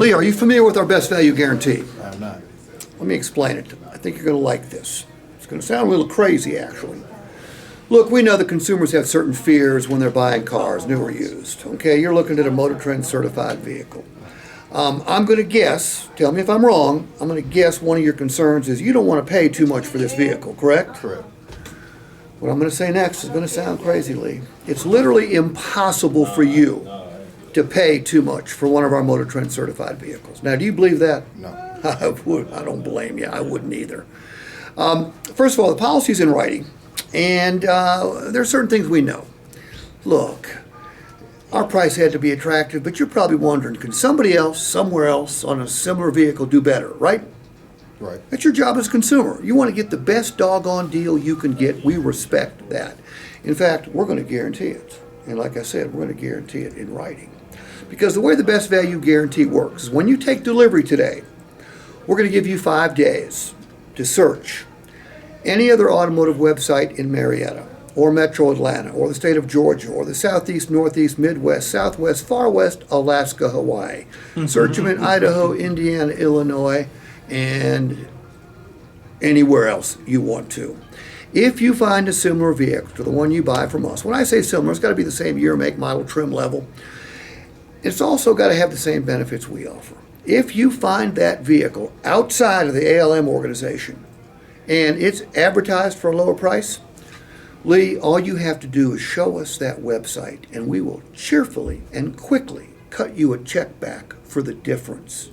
Lee, are you familiar with our best value guarantee? I'm not. Let me explain it. I think you're going to like this. It's going to sound a little crazy, actually. Look, we know that consumers have certain fears when they're buying cars, new or used. Okay, you're looking at a Motor Trend certified vehicle. I'm going to guess, tell me if I'm wrong, I'm going to guess one of your concerns is you don't want to pay too much for this vehicle, correct? Correct. What I'm going to say next is going to sound crazy, Lee. It's literally impossible for you to pay too much for one of our Motor Trend certified vehicles. Now, do you believe that? No. I don't blame you. I wouldn't either. First of all, the policy's in writing, and there are certain things we know. Look, our price had to be attractive, but you're probably wondering, can somebody else, somewhere else, on a similar vehicle do better, right? Right. That's your job as a consumer. You want to get the best doggone deal you can get. We respect that. In fact, we're going to guarantee it. And like I said, we're going to guarantee it in writing. Because the way the best value guarantee works is when you take delivery today, we're going to give you 5 days to search any other automotive website in Marietta or Metro Atlanta or the state of Georgia or the Southeast, Northeast, Midwest, Southwest, Far West, Alaska, Hawaii. Search them in Idaho, Indiana, Illinois, and anywhere else you want to. If you find a similar vehicle to the one you buy from us, when I say similar, it's got to be the same year, make, model, trim level. It's also got to have the same benefits we offer. If you find that vehicle outside of the ALM organization and it's advertised for a lower price, Lee, all you have to do is show us that website and we will cheerfully and quickly cut you a check back for the difference.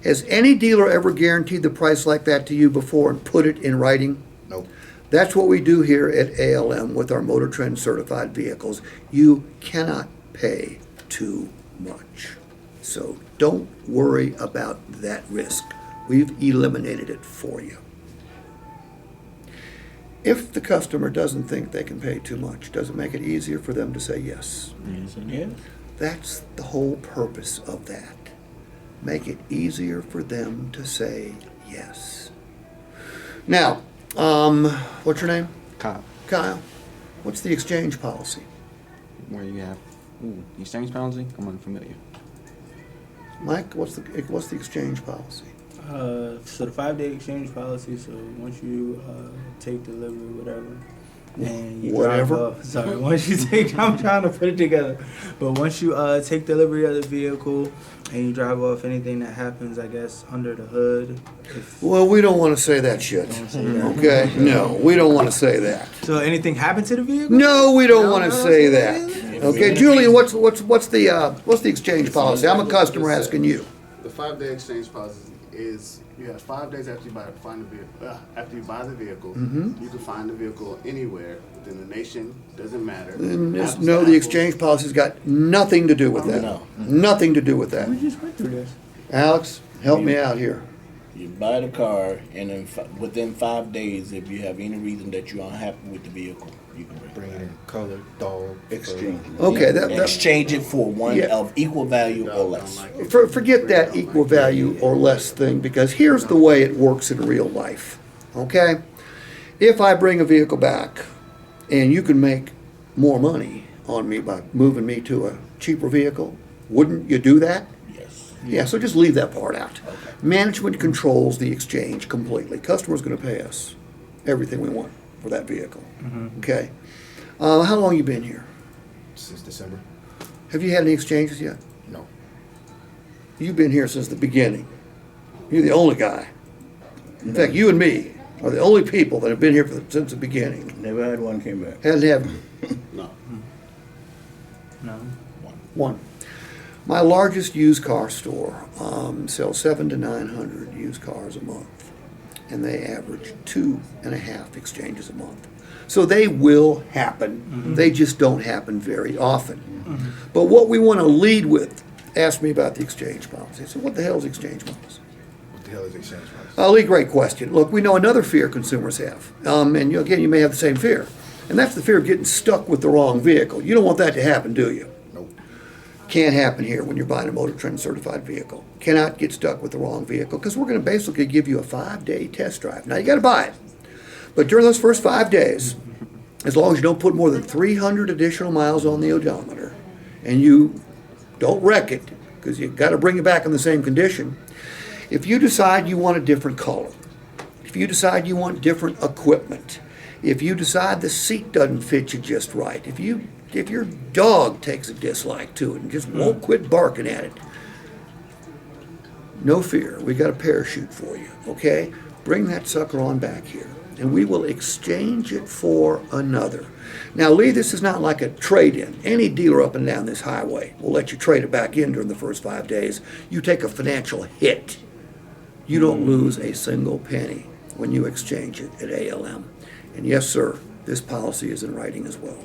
Has any dealer ever guaranteed the price like that to you before and put it in writing? Nope. That's what we do here at ALM with our Motor Trend certified vehicles. You cannot pay too much. So don't worry about that risk. We've eliminated it for you. If the customer doesn't think they can pay too much, does it make it easier for them to say yes? Yes, it is. That's the whole purpose of that. Make it easier for them to say yes. Now, what's your name? Kyle, Kyle. What's the exchange policy? where you have exchange policy, I'm unfamiliar. Mike, what's the exchange policy? So the 5-day exchange policy. So once you take delivery, whatever, and you Whatever? drive off. Sorry, once you take, I'm trying to put it together. But once you take delivery of the vehicle and you drive off, anything that happens, I guess, under the hood. Well, we don't want to say that shit. Okay? No, we don't want to say that. So anything happened to the vehicle? No, we don't want to No, say no, that. Okay, Julian, what's the exchange policy? I'm a customer asking you. The 5-day exchange policy is you have 5 days after you buy the vehicle. After you buy the vehicle, you can find the vehicle anywhere within the nation. Doesn't matter. No, the exchange policy's got nothing to do with that. No. Nothing to do with that. We just went through this. Alex, help me out here. You buy the car, and then within 5 days, if you have any reason that you're unhappy with the vehicle, you can bring Bring it it in color, dog, Exchange. Okay, Exchange it for one Yeah. of equal value or less. forget that equal value or less thing, because here's the way it works in real life. Okay? If I bring a vehicle back and you can make more money on me by moving me to a cheaper vehicle, wouldn't you do that? Yes. Yeah, so just leave that part out. Okay. Management controls the exchange completely. Customer's going to pay us everything we want for that vehicle. Okay? How long you been here? since December. Have you had any exchanges yet? No. You've been here since the beginning. You're the only guy. In fact, you and me are the only people that have been here since the beginning. Never had one came back. Hadn't have No. No. one. My largest used car store sells 700 to 900 used cars a month, and they average 2.5 exchanges a month. So they will happen. They just don't happen very often. But what we want to lead with, ask me about the exchange policy. So what the hell is exchange policy? What the hell is exchange price? Lee, great question. Look, we know another fear consumers have, and again, you may have the same fear, and that's the fear of getting stuck with the wrong vehicle. You don't want that to happen, do you? Nope. Can't happen here when you're buying a Motor Trend certified vehicle. Cannot get stuck with the wrong vehicle because we're going to basically give you a 5-day test drive. Now, you got to buy it, but during those first 5 days, as long as you don't put more than 300 additional miles on the odometer and you don't wreck it, because you've got to bring it back in the same condition. If you decide you want a different color, if you decide you want different equipment, if you decide the seat doesn't fit you just right, if your dog takes a dislike to it and just won't quit barking at it, no fear, we got a parachute for you, okay? Bring that sucker on back here, and we will exchange it for another. Now, Lee, this is not like a trade-in. Any dealer up and down this highway will let you trade it back in during the first 5 days. You take a financial hit. You don't lose a single penny when you exchange it at ALM. And yes, sir, this policy is in writing as well.